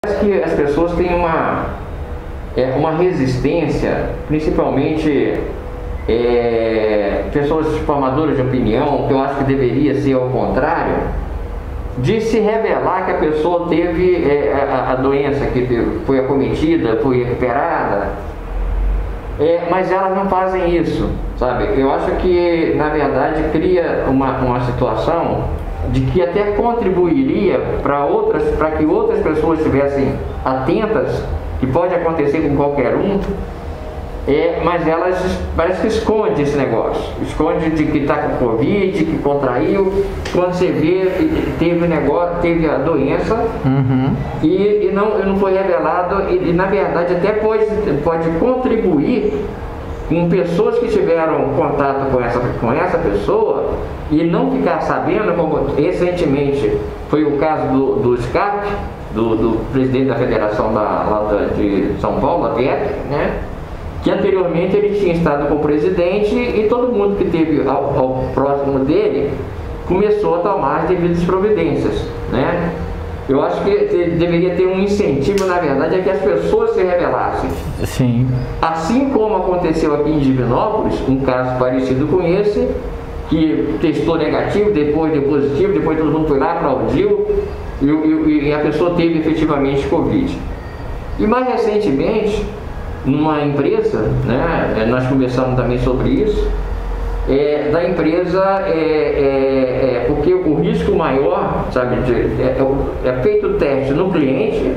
Parece que as pessoas têm uma resistência, principalmente pessoas formadoras de opinião, que eu acho que deveria ser ao contrário, de se revelar que a pessoa teve a doença, que foi acometida, foi recuperada, mas elas não fazem isso, sabe? Eu acho que, na verdade, cria uma situação de que até contribuiria para que outras pessoas estivessem atentas, que pode acontecer com qualquer um, mas elas parece que esconde esse negócio, esconde de que está com Covid, que contraiu, quando você vê, teve a doença, e não foi revelado, e na verdade até pode contribuir com pessoas que tiveram contato com essa pessoa e não ficar sabendo, como recentemente foi o caso do SCAP, do presidente da Federação de São Paulo, a FET, né? Que anteriormente ele tinha estado com o presidente e todo mundo que esteve ao próximo dele começou a tomar as devidas providências, né? Eu acho que deveria ter um incentivo, na verdade, a que as pessoas se revelassem. Sim. Assim como aconteceu aqui em Divinópolis, um caso parecido com esse, que testou negativo, depois deu positivo, depois todo mundo foi lá, aplaudiu e a pessoa teve efetivamente Covid. E mais recentemente, numa empresa, né, nós conversamos também sobre isso, da empresa, porque o risco maior, sabe, é feito o teste no cliente,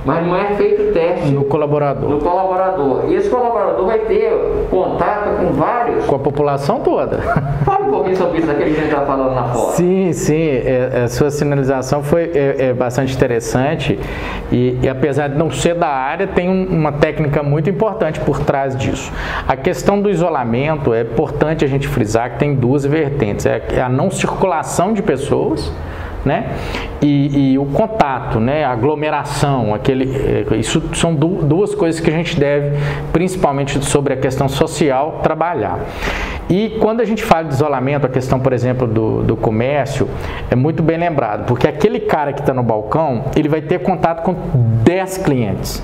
mas não é feito o teste no colaborador. E esse colaborador vai ter contato com vários... Com a população toda. Fala um pouquinho sobre isso, daquele que a gente está falando na foto. Sim, a sua sinalização foi bastante interessante e apesar de não ser da área, tem uma técnica muito importante por trás disso. A questão do isolamento, é importante a gente frisar que tem duas vertentes. É a não circulação de pessoas, né? E o contato, né? A aglomeração, isso são duas coisas que a gente deve, principalmente sobre a questão social, trabalhar. E quando a gente fala de isolamento, a questão, por exemplo, do comércio, é muito bem lembrado, porque aquele cara que está no balcão, ele vai ter contato com 10 clientes.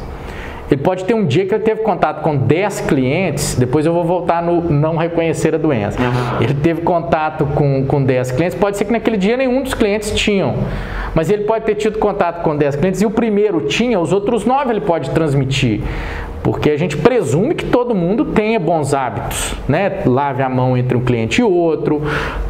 Ele pode ter um dia que ele teve contato com 10 clientes, depois eu vou voltar no não reconhecer a doença. Ele teve contato com 10 clientes, pode ser que naquele dia nenhum dos clientes tinham, mas ele pode ter tido contato com 10 clientes e o primeiro tinha, os outros 9 ele pode transmitir. Porque a gente presume que todo mundo tenha bons hábitos, né? Lave a mão entre um cliente e outro,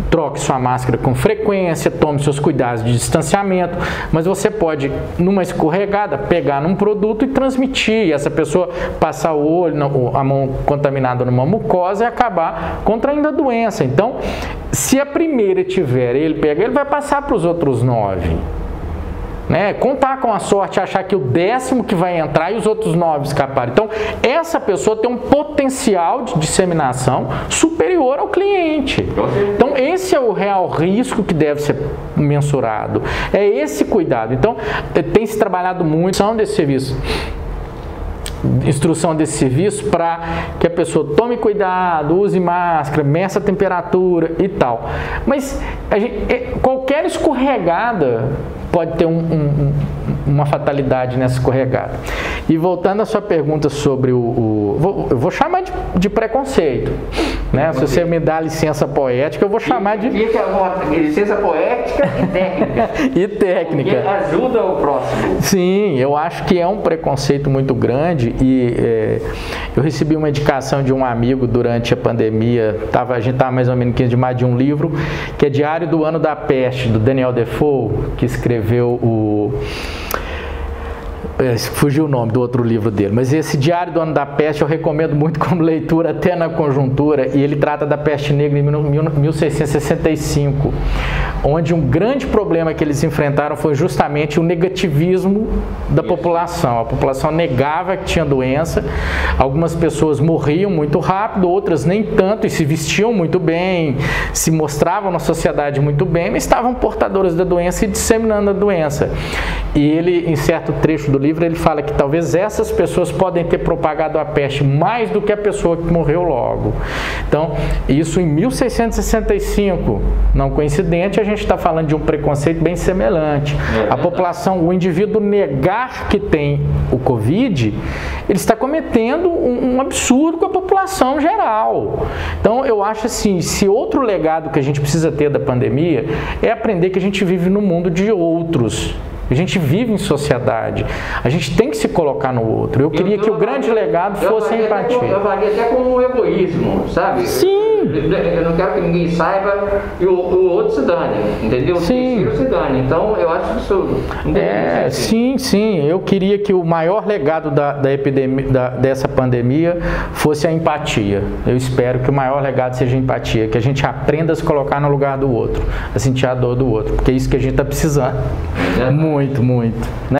troque sua máscara com frequência, tome seus cuidados de distanciamento, mas você pode, numa escorregada, pegar num produto e transmitir, e essa pessoa passar o olho, a mão contaminada numa mucosa e acabar contraindo a doença. Então, se a primeira tiver, ele vai passar para os outros 9. Né? Contar com a sorte, achar que o 10º que vai entrar e os outros 9 escaparem. Então, essa pessoa tem um potencial de disseminação superior ao cliente. Então, esse é o real risco que deve ser mensurado. É esse cuidado. Então, tem se trabalhado muito desse serviço. Instrução desse serviço para que a pessoa tome cuidado, use máscara, meça a temperatura e tal. Mas qualquer escorregada pode ter uma fatalidade nessa escorregada. E voltando à sua pergunta sobre eu vou chamar de preconceito, né? Se você me dá licença poética, eu vou chamar de... Licença poética e técnica. E técnica. Porque ajuda o próximo. Sim, eu acho que é um preconceito muito grande e eu recebi uma indicação de um amigo durante a pandemia, a gente estava mais ou menos de mais de um livro, que é Diário do Ano da Peste, do Daniel Defoe, que escreveu fugiu o nome do outro livro dele, mas esse Diário do Ano da Peste eu recomendo muito como leitura até na conjuntura, e ele trata da peste negra em 1665, onde um grande problema que eles enfrentaram foi justamente o negativismo da população. A população negava que tinha doença, algumas pessoas morriam muito rápido, outras nem tanto, e se vestiam muito bem, se mostravam na sociedade muito bem, mas estavam portadoras da doença e disseminando a doença. E ele, em certo trecho do livro, livro ele fala que talvez essas pessoas podem ter propagado a peste mais do que a pessoa que morreu logo. Então, isso em 1665, não coincidente, a gente está falando de um preconceito bem semelhante. A população, o indivíduo negar que tem o Covid, ele está cometendo um absurdo com a população geral. Então, eu acho assim, se outro legado que a gente precisa ter da pandemia é aprender que a gente vive no mundo de outros. A gente vive em sociedade, a gente tem que se colocar no outro. Eu queria que o grande legado fosse a empatia. Eu faria até como um egoísmo, sabe? Sim. Eu não quero que ninguém saiba e o outro se dane, entendeu? Sim. O terceiro se dane. Então, eu acho absurdo. Sim. Eu queria que o maior legado dessa pandemia fosse a empatia. Eu espero que o maior legado seja a empatia, que a gente aprenda a se colocar no lugar do outro, a sentir a dor do outro, porque é isso que a gente está precisando. Muito, né?